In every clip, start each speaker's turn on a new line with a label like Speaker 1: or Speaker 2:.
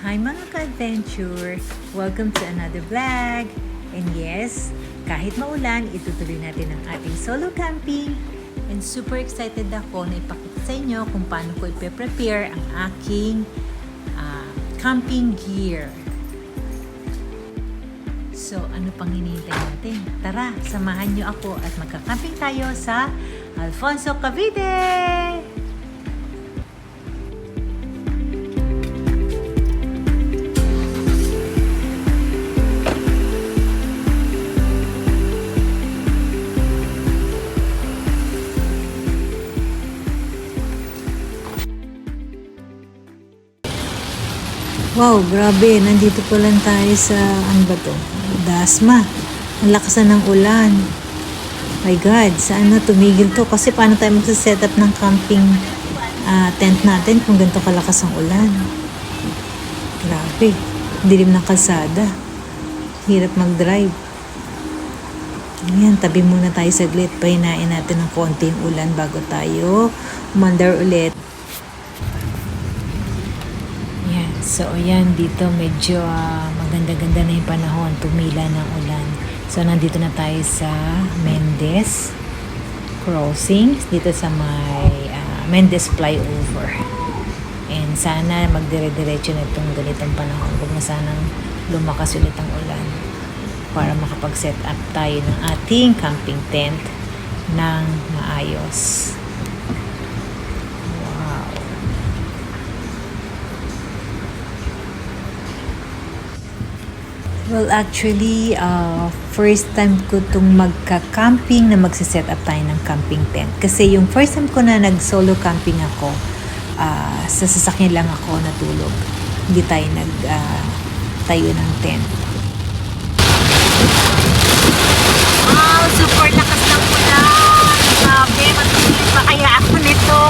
Speaker 1: Hi mga ka-adventure! Welcome to another vlog! And yes, kahit maulan, itutuloy natin ang ating solo camping. And super excited ako na ipakita sa inyo kung paano ko ipe-prepare ang aking camping gear. So, ano pang hinihintay natin? Tara, samahan nyo ako at magka-camping tayo sa Alfonso, Cavite! Wow, grabe. Nandito po lang tayo sa, ano ba to? Dasma. Ang lakas na ng ulan. My God, saan na tumigil to? Kasi paano tayo magsa-set up ng camping tent natin kung ganito kalakas ang ulan? Grabe. Dilim ng kalsada. Hirap mag-drive. Ayan, tabi muna tayo saglit. Pahinain natin ng konti yung ulan bago tayo umandar ulit. So, ayan, dito medyo maganda-ganda na yung panahon, tumila ng ulan. So, nandito na tayo sa Mendez Crossing, dito sa may Mendez Flyover. And sana magdire-diretso na itong ganitong panahon. Huwag na sanang lumakas ulit ang ulan para makapag-set up tayo ng ating camping tent ng maayos. Well, actually, first time ko itong magka-camping na magsiset up tayo ng camping tent. Kasi yung first time ko na nag-solo camping ako, sa sasakyan lang ako natulog. Hindi tayo tayo ng tent. Wow, super lakas ng ulan! Grabe, matulog pa kaya ako nito.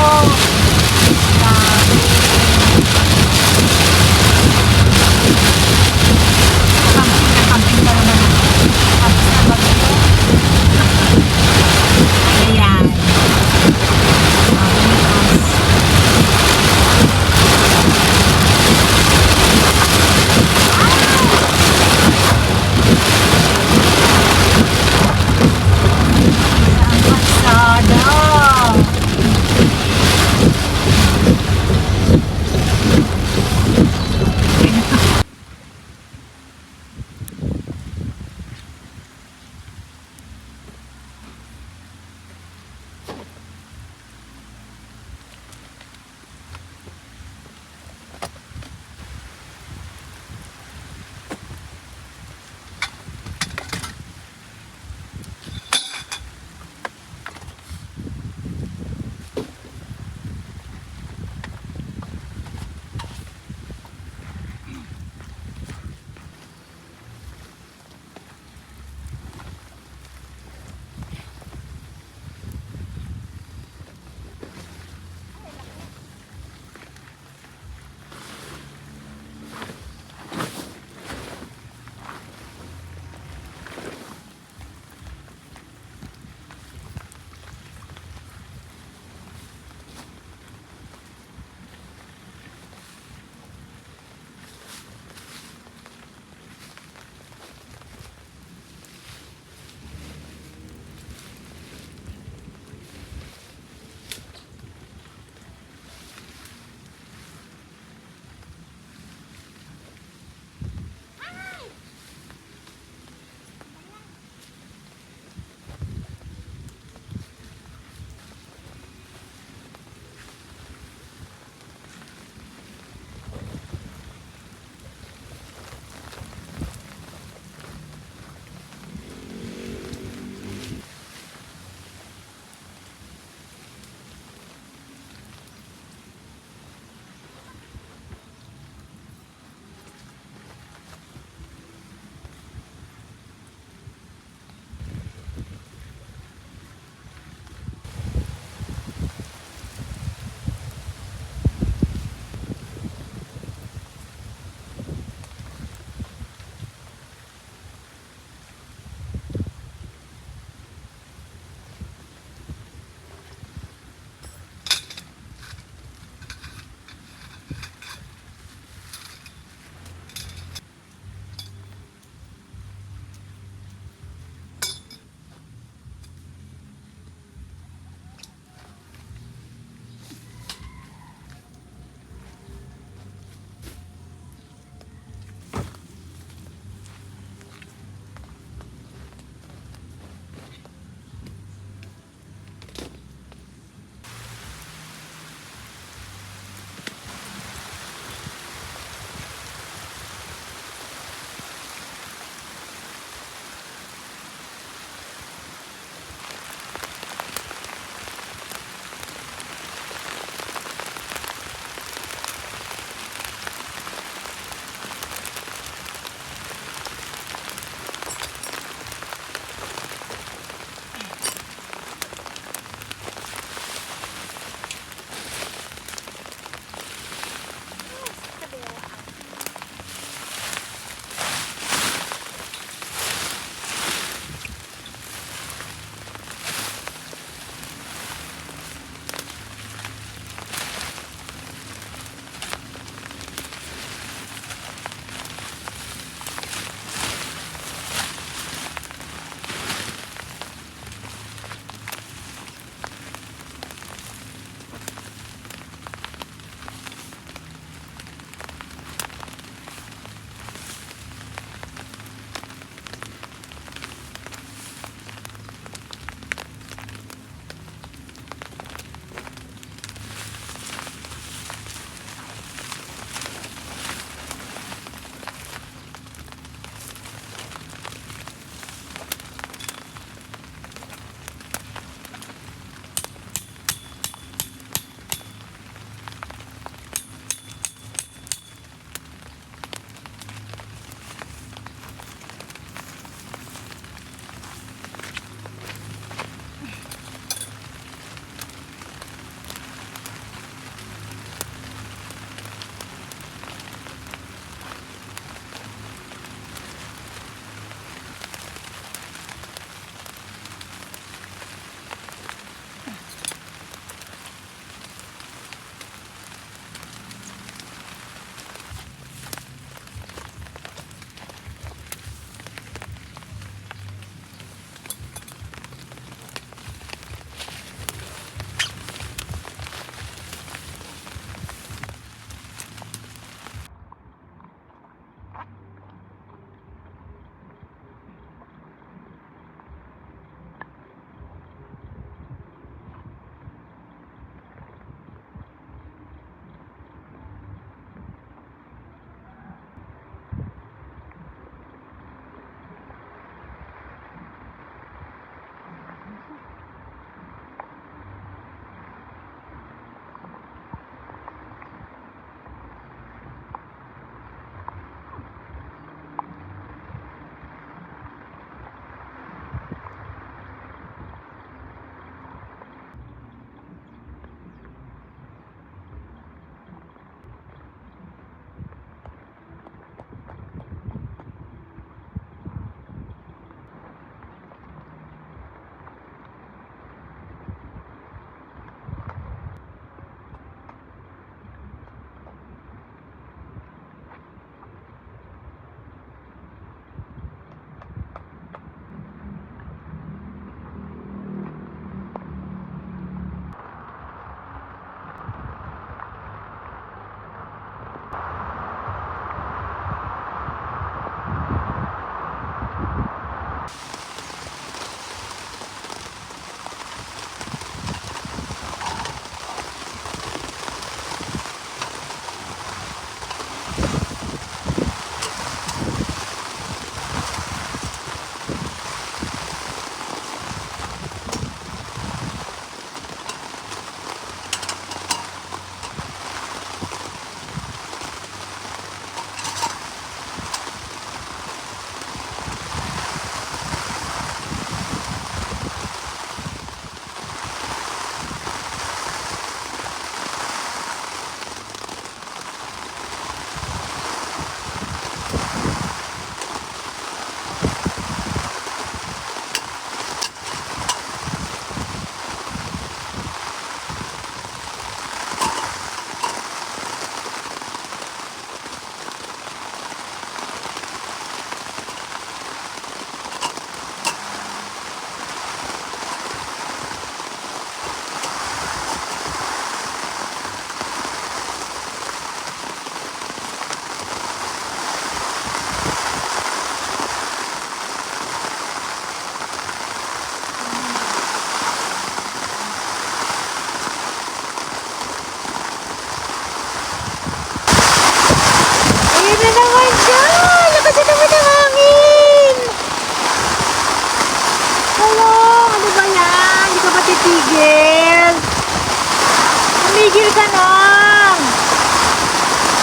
Speaker 1: tumigil ka na!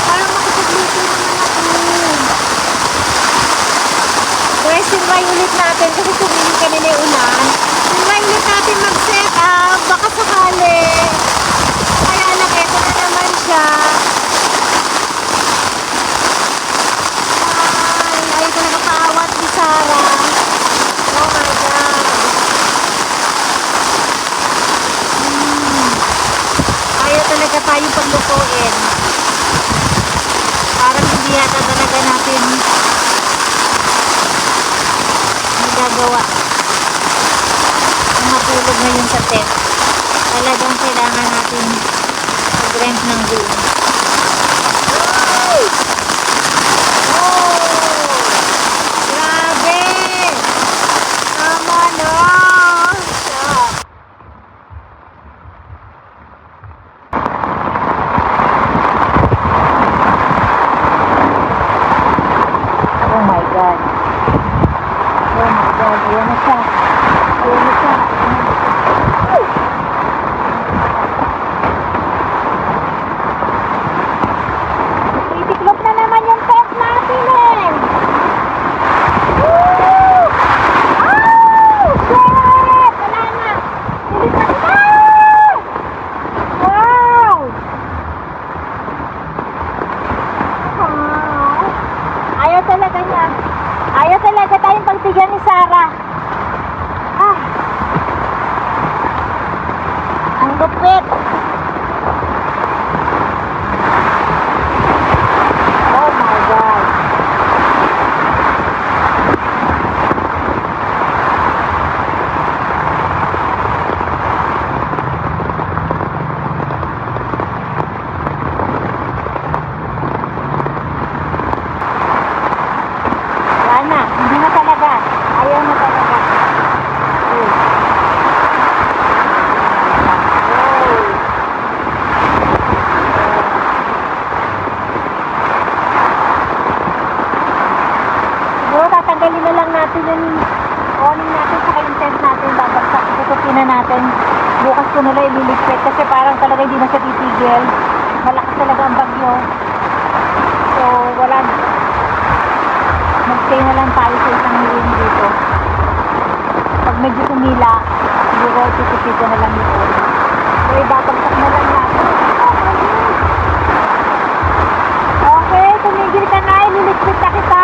Speaker 1: Parang makapagluto naman ako. Question why ulit natin kasi tumingin kanina yung ulan. Why ulit natin mag-set up? Baka sakali. Kaya lang, eto na naman siya. Ay, ayaw ko na makaawat ni Sarah. Oh my God. Ayaw talaga tayong paglutuin. Parang hindi yata talaga natin magagawa ang matulog ngayon sa tent. Talagang kailangan natin mag-rent ng room. Ay! Oh! Grabe! Tama na! Shock! Oh my God! Oh my God! Ayan na siya! Ayan na siya! Ay! Titiklop na naman yung tent natin eh! Woo! Oh! Shit! Wala na! Nilipat na! Wow! Ayaw talaga niya. Ayaw talaga tayong pagbigyan ni Sarah. Ah. Ang lupit. Oh my God. Wala na. Hindi na talaga. Ayaw na talaga. Uy. Siguro tatanggalin na lang natin yung awning natin sa tent natin. Babagsak, tutupin na natin. Bukas ko nila ililigpit kasi parang talaga hindi na siya titigil. Malakas talaga ang bagyo. So, wala. Mag-stay na lang tayo sa isang room dito. Pag medyo tumila, siguro tutupin ko na lang yung awning. So, ibabagsak na lang natin. Okay, tumigil ka na. Ililigpit na kita.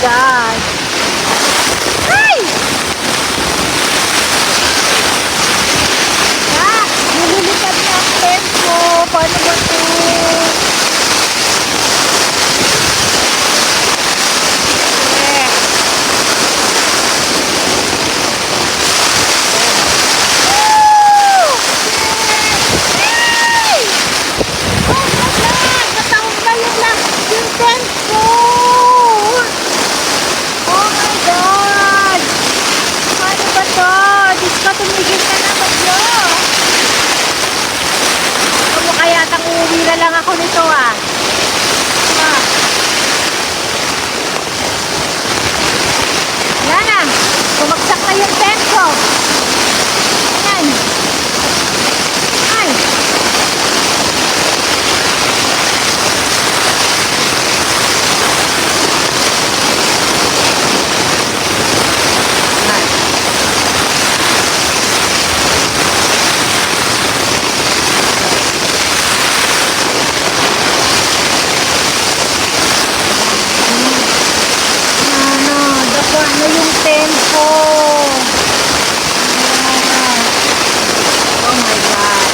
Speaker 1: God! Ay! Nililipad na ang tent ko. Paano ba ito? Tumigil ka na bagyo. Mukha yatang uuwi na lang ako nito ah. Wala na. Bumagsak na yung tent ko. Ayan. Ay. Ano yung tempo? Oh my God.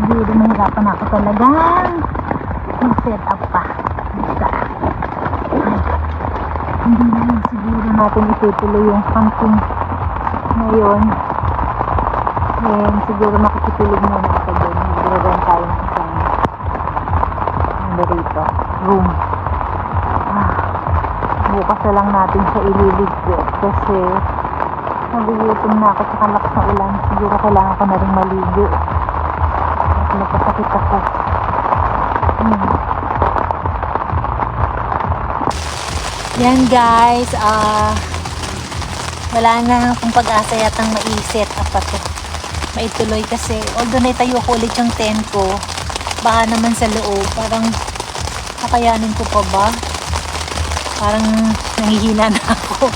Speaker 1: Siguro mahirapan ako talagang mag-set up pa. Basta hindi na lang siguro natin itutuloy yung camping ngayon. And siguro makikitulog muna ako doon. Magdaragan tayo ng isang rito, room. Bukas na lang natin siya ililigpit kasi nagugutom na ako sa lakas ng ulan. Siguro kailangan ko na rin maligo. Nagkasakit ako. Yan guys, wala na akong pag-asa yatang mai-set up pa to. Maituloy kasi although naitayo ko ulit yung tent ko, baka naman sa loob parang kakayanin ko pa ba? Parang nangihina na ako.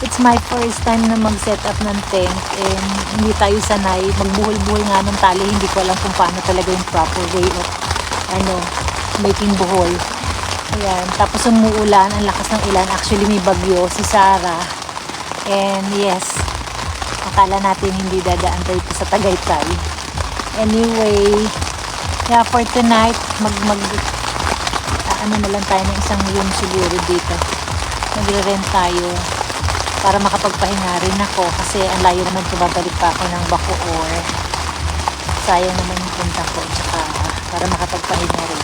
Speaker 1: It's my first time na mag-set up ng tent and hindi tayo sanay. Magbuhol-buhol nga ng tali. Hindi ko alam kung paano talaga yung proper way of making buhol. Ayan. Tapos umuulan. Ang lakas ng ulan. Actually may bagyo si Sarah. And yes, akala natin hindi dadaan tayo sa Tagaytay. Anyway, yeah, for tonight, ano na lang tayo ng isang room siguro dito. Magre-rent tayo para makapagpahinga rin ako kasi ang layo naman kung babalik pa ako ng Bacoor. Sayang naman yung punta ko tsaka para makapagpahinga rin.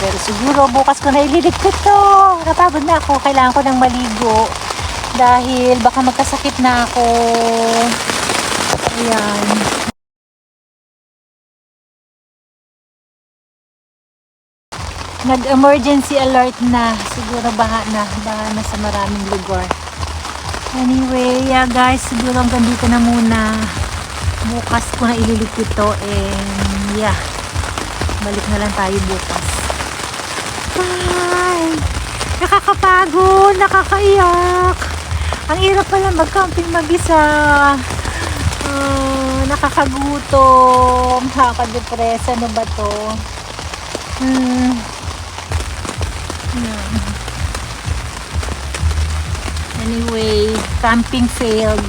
Speaker 1: Pero siguro bukas ko na ililigpit to. Napagod na ako. Kailangan ko ng maligo dahil baka magkasakit na ako. Ayan. Nag-emergency alert na. Siguro baha na sa maraming lugar. Anyway, yeah guys, siguro hanggang dito na muna. Bukas ko na ililigpit to and yeah, balik na lang tayo bukas. Bye! Nakakapagod, nakakaiyak. Ang hirap pala mag-camping mag-isa. Nakakagutom, nakakadepress. Ano ba to? Anyway, camping failed.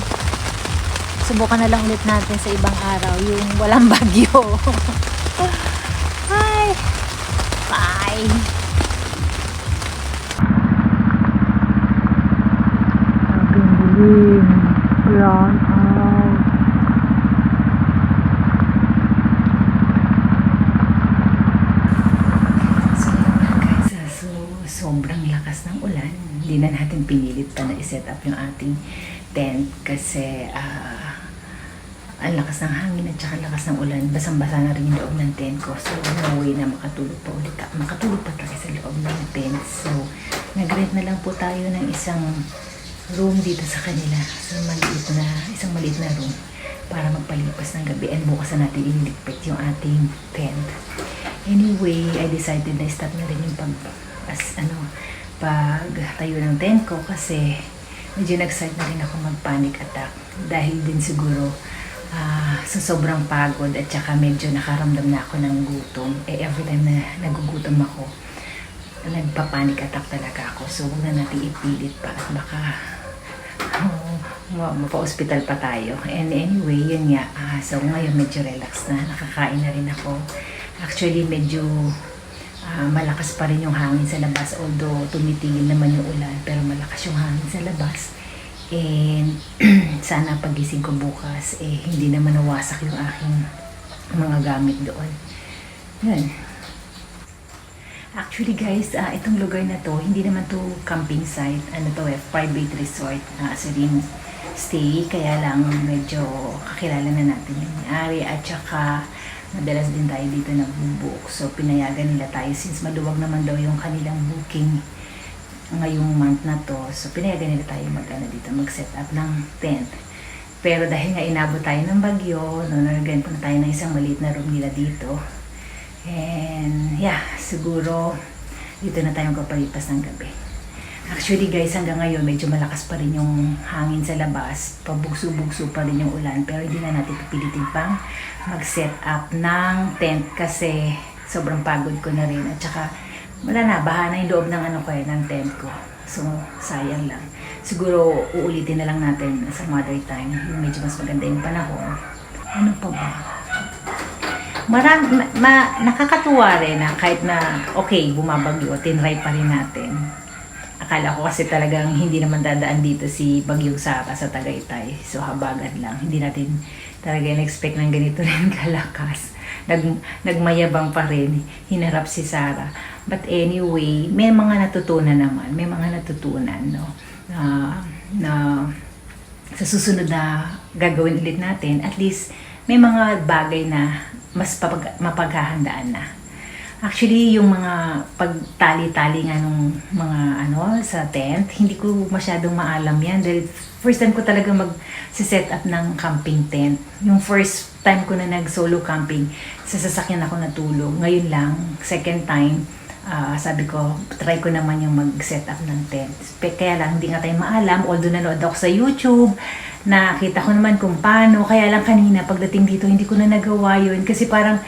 Speaker 1: Subukan na lang ulit natin sa ibang araw yung walang bagyo. Bye! Bye! Tagaytay. Dilim, brown out. So sobrang lakas ng ulan. Hindi na natin pinilit pa na i-set up yung ating tent kasi ang lakas ng hangin at saka lakas ng ulan. Basang-basa na rin yung loob ng tent ko. So no way na makatulog pa ulit. Makatulog pa tayo sa loob ng tent. So nag-rent na lang po tayo ng isang room dito sa kanila. So isang maliit na room para magpalipas ng gabi and bukas na natin ililigpit yung ating tent. Anyway, I decided na stop na rin yung pagtayo ng tent ko kasi medyo nag-start na rin ako mag-panic attack dahil din siguro sa sobrang pagod at saka medyo nakaramdam na ako ng gutom. Every time na nagugutom ako, nagpa-panic attack talaga ako. So huwag na natin ipilit pa at baka mapa-hospital pa tayo. And anyway, yun nga. So ngayon medyo relax na. Nakakain na rin ako. Actually, medyo malakas pa rin yung hangin sa labas. Although tumitigil naman yung ulan, pero malakas yung hangin sa labas. And sana pagising ko bukas, hindi naman nawasak yung aking mga gamit doon. Yun. Actually guys, itong lugar na to, hindi naman to camping site. Ano to private resort. Rin stay, kaya lang medyo kakilala na natin yung may-ari at saka madalas din tayo dito nag-book. So pinayagan nila tayo since maluwag naman daw yung kanilang booking ngayong month na to. So pinayagan nila tayo dito mag-set up ng tent. Pero dahil nga inabot tayo ng bagyo, nag-rent po na tayo ng isang maliit na room nila dito. And yeah, siguro dito na tayo magpapalipas ng gabi. Actually guys, hanggang ngayon medyo malakas pa rin yung hangin sa labas. Pabugso-bugso pa rin yung ulan. Pero hindi na natin pipilitin pang mag-set up ng tent kasi sobrang pagod ko na rin. At saka wala na, baha na yung loob ng ng tent ko. So sayang lang. Siguro uulitin na lang natin sa mother time. Yung medyo mas maganda yung panahon. Ano pa ba? Nakakatuwa rin na kahit na okay, bumabagyo, tinry pa rin natin. Akala ko kasi talagang hindi naman dadaan dito si Bagyong Sara sa Tagaytay. So habagat lang. Hindi natin talaga in-expect ng ganito rin kalakas. Nagmayabang pa rin. Hinarap si Sara. But anyway, may mga natutunan naman. May mga natutunan, no? Na sa susunod na gagawin ulit natin, at least may mga bagay na mas mapaghahandaan na. Actually, yung mga pagtali-tali nga nung mga sa tent, hindi ko masyadong maalam yan. Dahil first time ko talaga mag-set up ng camping tent. Yung first time ko na nag-solo camping, sa sasakyan ako natulog. Ngayon lang, second time, sabi ko, try ko naman yung mag-set up ng tent. Kaya lang, hindi nga tayo maalam. Although nanood ako sa YouTube, nakita ko naman kung paano. Kaya lang kanina, pagdating dito, hindi ko na nagawa yun. Kasi parang,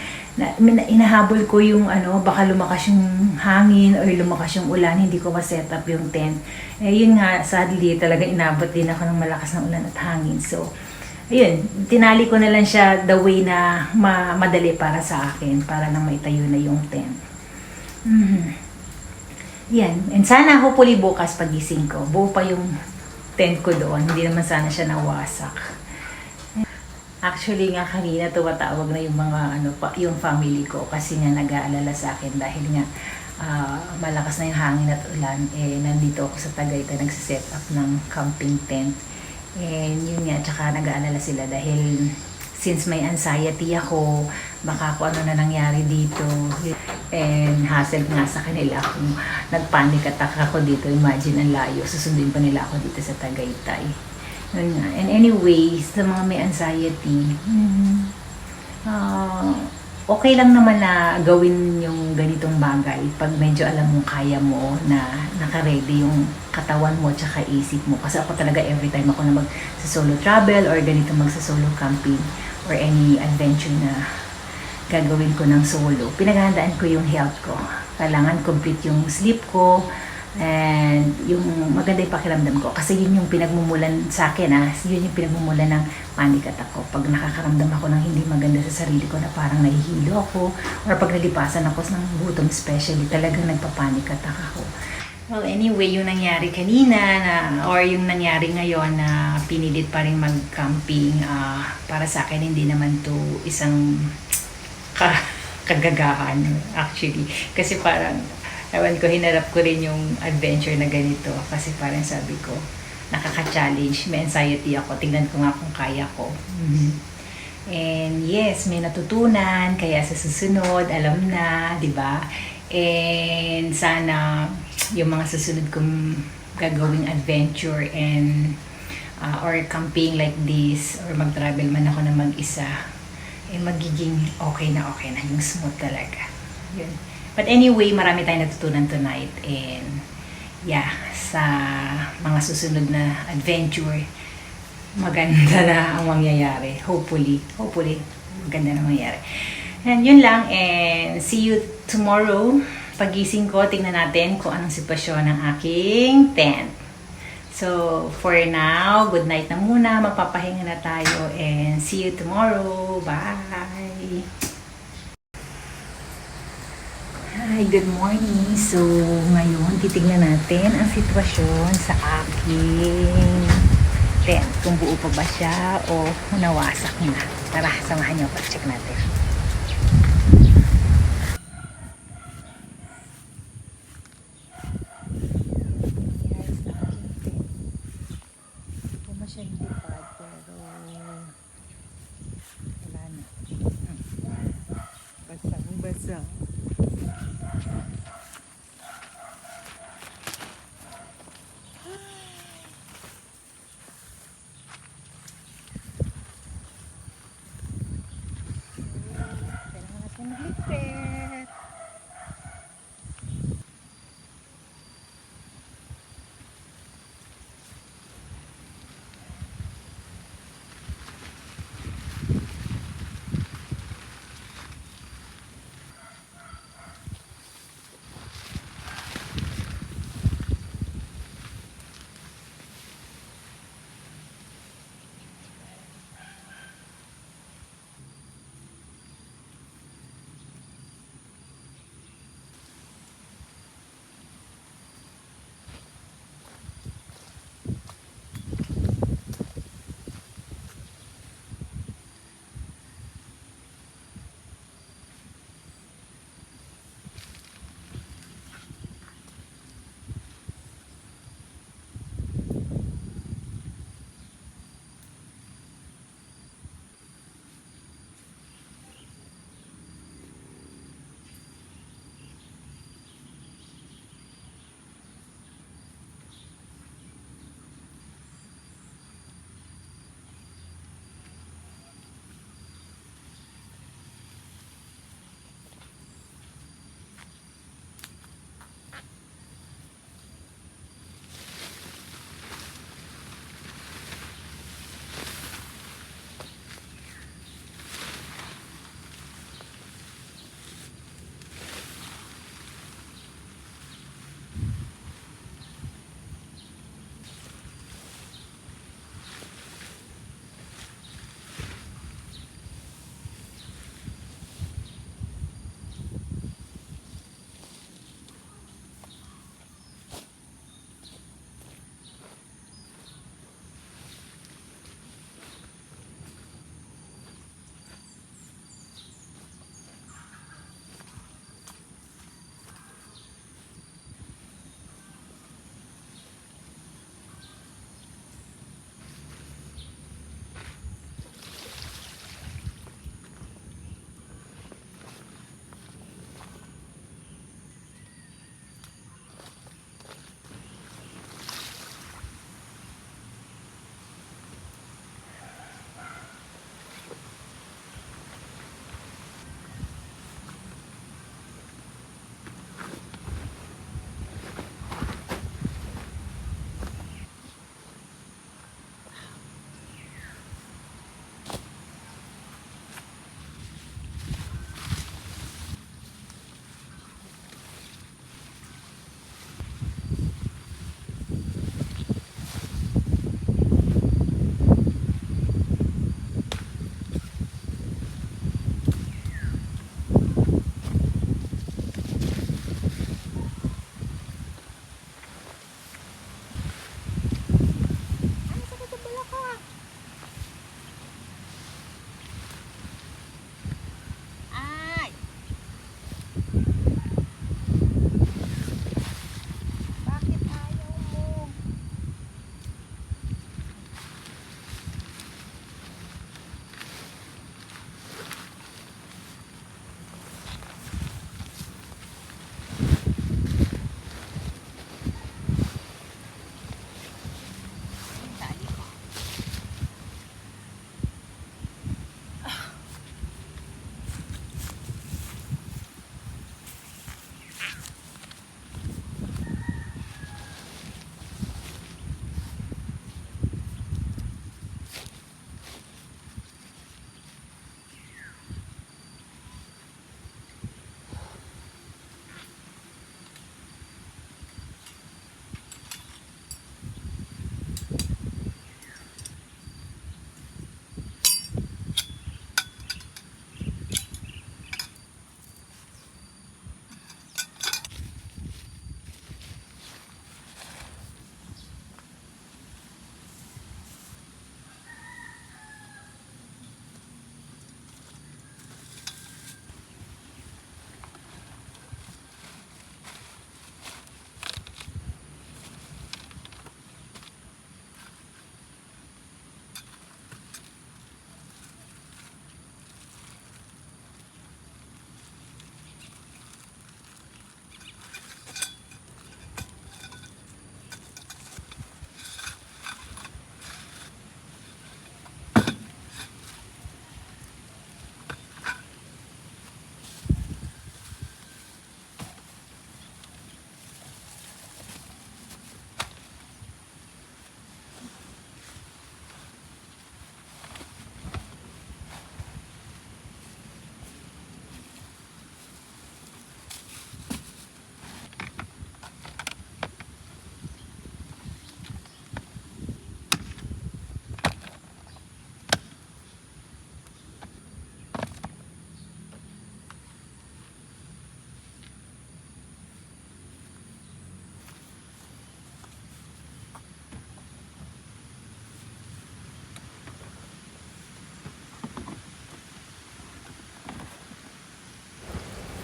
Speaker 1: inahabol ko yung baka lumakas yung hangin or lumakas yung ulan, hindi ko ma-set up yung tent. Yun nga, sadly, talaga inabot din ako ng malakas ng ulan at hangin. So, ayun, tinali ko na lang siya the way na madali para sa akin, para nang maitayo na yung tent. Yan. And sana hopefully bukas pagising ko, buo pa yung tent ko doon. Hindi naman sana siya nawasak. Actually nga kanina tumatawag na yung mga yung family ko kasi nga nag-aalala sa akin dahil nga malakas na yung hangin at ulan. Nandito ako sa Tagaytay nagsiset up ng camping tent. And yun nga, tsaka nag-aalala sila dahil since may anxiety ako, baka kung ano na nangyari dito. And hassle nga sa kanila kung nagpanic attack ako dito. Imagine ang layo, susundin pa nila ako dito sa Tagaytay. And anyway, sa mga may anxiety, okay lang naman na gawin yung ganitong bagay pag medyo alam mo kaya mo na naka-ready yung katawan mo at isip mo. Kasi ako talaga every time ako na mag-solo travel or ganito mag-solo camping or any adventure na gagawin ko ng solo, pinaghahandaan ko yung health ko. Kailangan complete yung sleep ko,
Speaker 2: And yung maganda yung pakiramdam ko. Kasi yun yung pinagmumulan sa akin, yun yung pinagmumulan ng panic attack ko. Pag nakakaramdam ako ng hindi maganda sa sarili ko na parang nahihilo ako, or pag nalipasan ako ng gutom especially, talagang nagpa-panic attack ako. Well, anyway, yung nangyari kanina or yung nangyari ngayon na pinilit pa rin mag-camping, para sa akin hindi naman to isang kagagahan actually. Kasi parang, ewan ko, hinarap ko rin yung adventure na ganito. Kasi parang sabi ko, nakaka-challenge. May anxiety ako. Tingnan ko nga kung kaya ko. And yes, may natutunan. Kaya sa susunod, alam na, di ba? And sana yung mga susunod kong gagawing adventure and or camping like this or mag-travel man ako na mag-isa, magiging okay na yung smooth talaga. Yun. But anyway, marami tayong natutunan tonight and yeah, sa mga susunod na adventure, maganda na ang mangyayari. Hopefully, maganda na mangyayari. And yun lang, and see you tomorrow. Pagising ko, tingnan natin kung anong sitwasyon ng aking tent. So, for now, good night na muna. Magpapahinga na tayo and see you tomorrow. Bye! Hi, good morning. So, ngayon, titignan natin ang sitwasyon sa aking tent. Kung buo pa ba siya o nawasak na. Tara, samahan niyo ako. Check natin. Basa.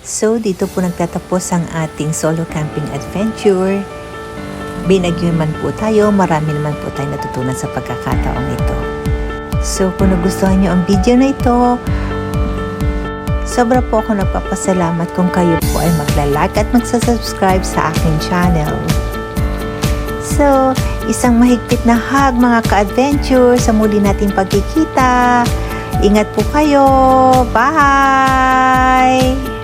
Speaker 1: So, dito po nagtatapos ang ating solo camping adventure. Binagyo man po tayo, marami naman po tayo natutunan sa pagkakataong ito. So, kung nagustuhan nyo ang video na ito, sobra po ako nagpapasalamat kung kayo po ay magla-like at magsasubscribe sa aking channel. So, isang mahigpit na hug mga ka-adventure sa muli nating pagkikita. Ingat po kayo. Bye!